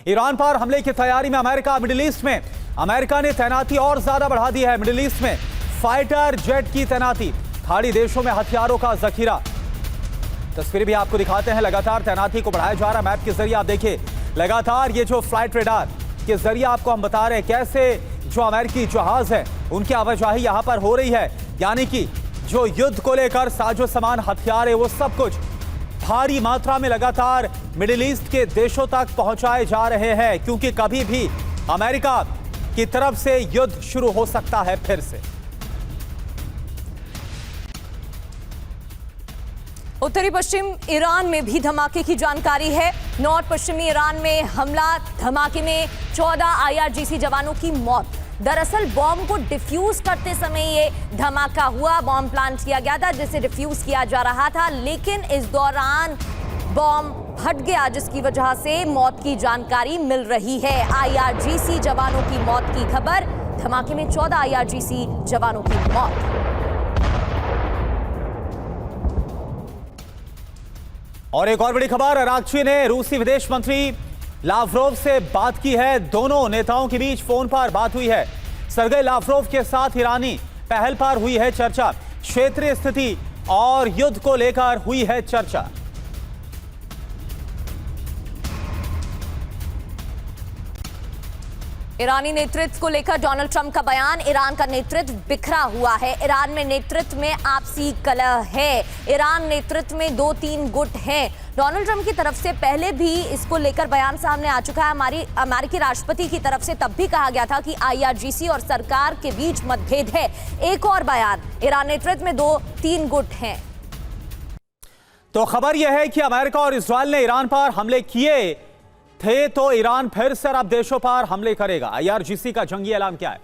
Iran पर हमले की तैयारी में अमेरिका। मिडिल ईस्ट में अमेरिका ने तैनाती और ज्यादा बढ़ा दी है। मिडिल ईस्ट में फाइटर जेट की तैनाती, खाड़ी देशों में हथियारों का जखीरा। तस्वीरें भी आपको दिखाते हैं। लगातार तैनाती को बढ़ाया जा रहा है। मैप के जरिए आप देखिए, लगातार ये जो फ्लाइट रेडार के जरिए आपको हम बता रहे हैं कैसे जो अमेरिकी जहाज है उनकी आवाजाही यहां पर हो रही है। यानी कि जो युद्ध को लेकर साजो सामान, हथियार है, वो सब कुछ भारी मात्रा में लगातार मिडिल ईस्ट के देशों तक पहुंचाए जा रहे हैं, क्योंकि कभी भी अमेरिका की तरफ से युद्ध शुरू हो सकता है फिर से। उत्तरी पश्चिम ईरान में भी धमाके की जानकारी है। नॉर्थ पश्चिमी ईरान में हमला, धमाके में 14 IRGC जवानों की मौत। दरअसल बॉम्ब को डिफ्यूज करते समय ये धमाका हुआ। बॉम्ब प्लांट किया गया था जिसे डिफ्यूज किया जा रहा था, लेकिन इस दौरान बॉम्ब फट गया, जिसकी वजह से मौत की जानकारी मिल रही है। IRGC जवानों की मौत की खबर। धमाके में 14 IRGC जवानों की मौत। और एक और बड़ी खबर, अरागची ने रूसी विदेश मंत्री लावरोव से बात की है। दोनों नेताओं के बीच फोन पर बात हुई है। सरगेई लावरोव के साथ ईरानी पहल पर हुई है चर्चा। क्षेत्रीय स्थिति और युद्ध को लेकर हुई है चर्चा। ईरानी नेतृत्व को लेकर डोनाल्ड ट्रंप का बयान। ईरान का नेतृत्व बिखरा हुआ है। ईरान में नेतृत्व में आपसी कलह है। ईरान नेतृत्व में 2-3 गुट हैं। डोनाल्ड ट्रंप की तरफ से पहले भी इसको लेकर बयान सामने आ चुका है। अमेरिकी राष्ट्रपति की तरफ से तब भी कहा गया था कि IRGC और सरकार के बीच मतभेद है। एक और बयान, ईरान नेतृत्व में 2-3 गुट हैं। तो खबर यह है कि अमेरिका और इजराइल ने ईरान पर हमले किए थे, तो ईरान फिर से अरब देशों पर हमले करेगा। IRGC का जंगी ऐलान क्या है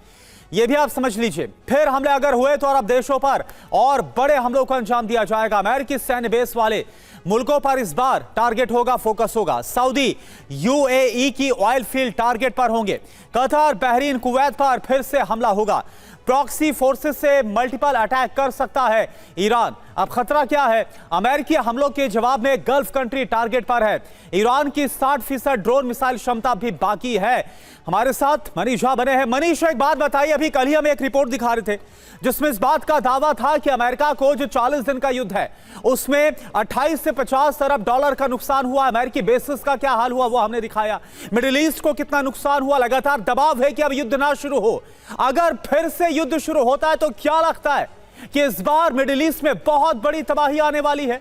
यह भी आप समझ लीजिए। फिर हमले अगर हुए तो अरब देशों पर और बड़े हमलों को अंजाम दिया जाएगा। अमेरिकी सैन्य बेस वाले मुल्कों पर इस बार टारगेट होगा, फोकस होगा। सऊदी, UAE की ऑयल फील्ड टारगेट पर होंगे। कतर, बहरीन, कुवैत पर फिर से हमला होगा। प्रॉक्सी फोर्सेस से मल्टीपल अटैक कर सकता है ईरान। अब खतरा क्या है? अमेरिकी हमलों के जवाब में गल्फ कंट्री टारगेट पर है। ईरान की 60% ड्रोन मिसाइल क्षमता भी बाकी है। हमारे साथ मनीष झा बने हैं। मनीष, एक बात बताइए, अभी कल ही हम एक रिपोर्ट दिखा रहे थे जिसमें इस बात का दावा था कि अमेरिका को जो 40 दिन का युद्ध है उसमें 28 से 50 अरब डॉलर का नुकसान हुआ। अमेरिकी बेसिस का क्या हाल हुआ वो हमने दिखाया। मिडिल ईस्ट को कितना नुकसान हुआ। लगातार दबाव है कि अब युद्ध ना शुरू हो। अगर फिर से युद्ध शुरू होता है तो क्या लगता है कि इस बार मिडिल ईस्ट में बहुत बड़ी तबाही आने वाली है?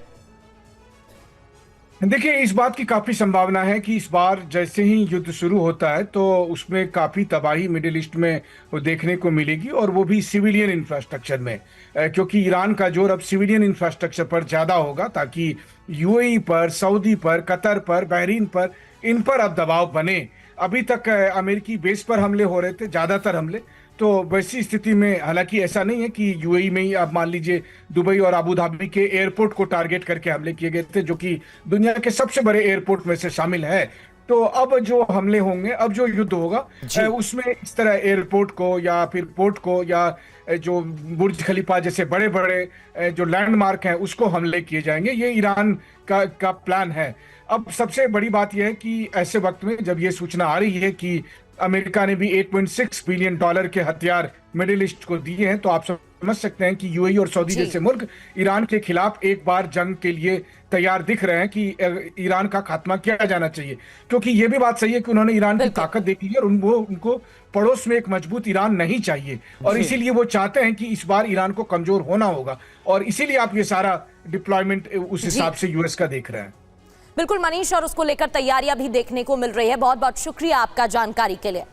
देखिए, इस बात की काफी संभावना है कि इस बार जैसे ही युद्ध शुरू होता है तो उसमें काफी तबाही मिडिल ईस्ट में देखने को मिलेगी, और वो भी सिविलियन इंफ्रास्ट्रक्चर में, क्योंकि ईरान का जोर अब सिविलियन इंफ्रास्ट्रक्चर पर ज्यादा होगा, ताकि UAE पर, सऊदी पर, कतर पर, बहरीन पर, इन पर अब दबाव बने। अभी तक अमेरिकी बेस पर हमले हो रहे थे, ज्यादातर हमले। तो वैसी स्थिति में, हालांकि ऐसा नहीं है कि UAE में ही, आप मान लीजिए दुबई और अबू धाबी के एयरपोर्ट को टारगेट करके हमले किए गए थे, जो कि दुनिया के सबसे बड़े एयरपोर्ट में से शामिल है। तो अब जो हमले होंगे, अब जो युद्ध होगा उसमें इस तरह एयरपोर्ट को या फिर पोर्ट को या जो बुर्ज खलीफा जैसे बड़े बड़े जो लैंडमार्क हैं उसको हमले किए जाएंगे। ये ईरान का प्लान है। अब सबसे बड़ी बात यह है कि ऐसे वक्त में जब ये सूचना आ रही है कि अमेरिका ने भी 8.6 बिलियन डॉलर के हथियार मिडिल ईस्ट को दिए हैं, तो आप समझ सकते हैं कि UAE और सऊदी जैसे मुल्क ईरान के खिलाफ एक बार जंग के लिए तैयार दिख रहे हैं कि ईरान का खात्मा किया जाना चाहिए। क्योंकि ये भी बात सही है कि उन्होंने ईरान की ताकत देखी है और उनको पड़ोस में एक मजबूत ईरान नहीं चाहिए, और इसीलिए वो चाहते हैं कि इस बार ईरान को कमजोर होना होगा, और इसीलिए आप ये सारा डिप्लॉयमेंट उस हिसाब से US का देख रहे हैं। बिल्कुल मनीष, और उसको लेकर तैयारियां भी देखने को मिल रही है। बहुत बहुत शुक्रिया आपका जानकारी के लिए।